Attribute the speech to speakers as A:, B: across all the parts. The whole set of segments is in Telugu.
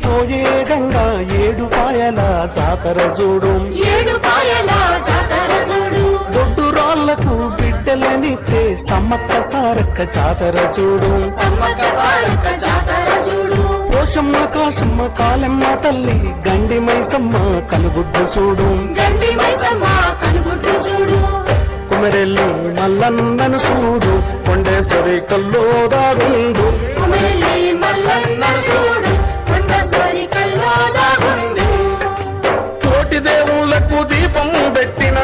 A: పోయే గంగా ఏడుపాయల జాతర చూడు దొడ్డు రాళ్లకు బిడ్డలనిచ్చే సమ్మక్క సారక్క జాతర చూడు పోషమ్మ కాశమ్మ కాలమ్మ తల్లి గండి మైసమ్మ కనుగుడ్డు చూడు కుమరెల్లి మల్లన్నను చూడు కొండేశ్వరి కల్లో దాగుండు కోటి దేవుళ్లకు దీపం పెట్టిన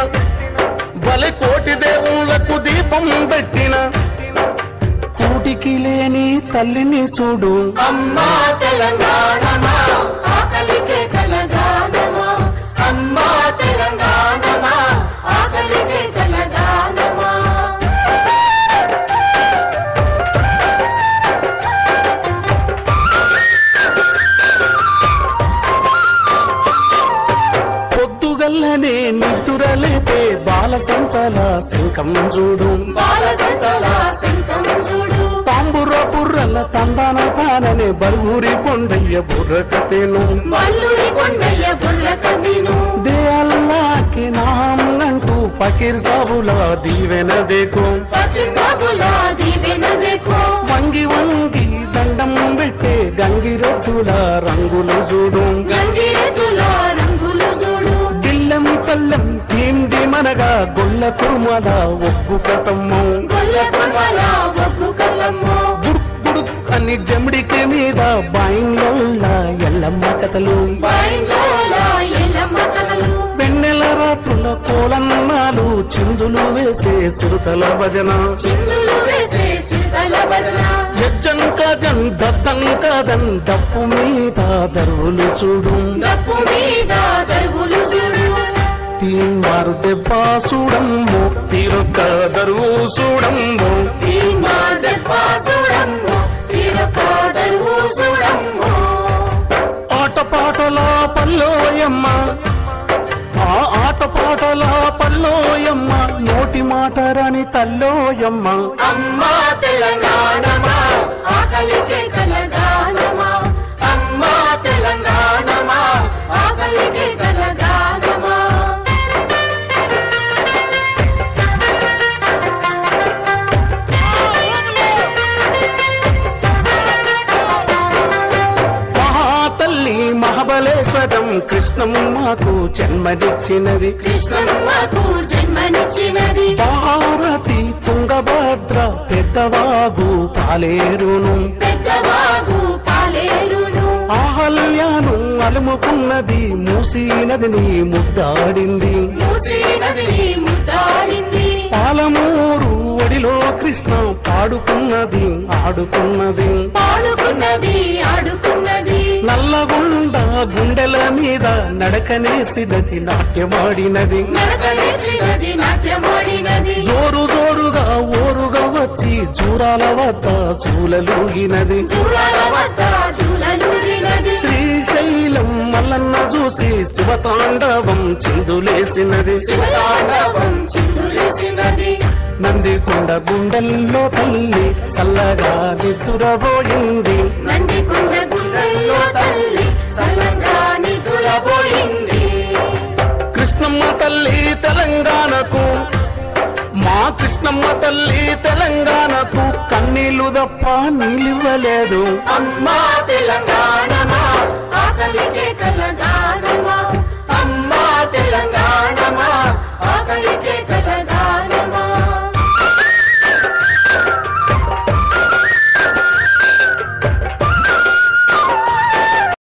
A: బలి కోటి దేవుళ్లకు దీపం పెట్టిన కూటికి లేని తల్లిని చూడు
B: అమ్మా తెలంగాణమా ఆకలికే కలగానమా అమ్మా తెలంగాణమా ఆకలికే కలగానమా
A: పొద్దుగల్లనే నిద్దురలేపే బాలసంతల శంఖం చూడు తాంబుర బుర్రల తందాన తాననే బల్గూరి కొండయ్య బుర్రకతేను దే అల్లాకి నాం అంటూ ఫకీర్ సాబులా దీవెన దేకో వంగి వంగి దండం పెట్టే గంగిరెద్దుల రంగులు చూడు దిల్లెం పల్లెం టీండి మనగా గొల్ల కురుమల ఒగ్గు కతమ్మం బుడుక్ అని జమిడికి మీద బాయింగ్లోళ్ళ ఎల్లమ్మ కథలు వెన్నెల రాత్రుల కోలన్నాలు చిందులు వేసే చిరుతల భజన జజ్జంక జన్ దద్దంక దన్ డప్పు మీద దరువులు చూడు తీన్మారు దెబ్బ చూడమ్ము తీరొక్క దరువు చూడమ్ము ఆటపాటల పల్లోయమ్మ ఆ ఆటపాటల పల్లోయమ్మ నోటి మాట రాని తల్లోయమ్మ
B: అమ్మా తెలంగాణమా ఆకలికే కలగానమా అమ్మా తెలంగాణమా ఆకలికే కలగానమా
A: మహాతల్లి మహాబలేశ్వరం కృష్ణమ్మకు జన్మనిచ్చినది భారతి తుంగభద్ర పెద్దవాగు పాలేరును ఆహల్యాను అలుముకున్నది మూసీ నదిని ముద్దాడింది పాలమూరు ఒడిలో కృష్ణ పాడుకున్నది ఆడుకున్నది నల్లగొండ గుండెల మీద నడకనేసినది నాట్యమాడినది జోరు జోరుగా ఓరుగా వచ్చి జూరాల వద్ద చూలలూగినది శ్రీశైలం మల్లన్న చూసి శివతాండవం చిందులేసినది నందికొండ గుండెల్లో తల్లి చల్లగా నిద్దురబోయింది కృష్ణమ్మ తల్లి తెలంగాణకు మా కృష్ణమ్మ తల్లి తెలంగాణకు కన్నీళ్లు తప్ప నీళ్ళివ్వలేదు
B: అమ్మా తెలంగాణమా ఆకలికే కలగానమా అమ్మా తెలంగాణమా ఆకలికే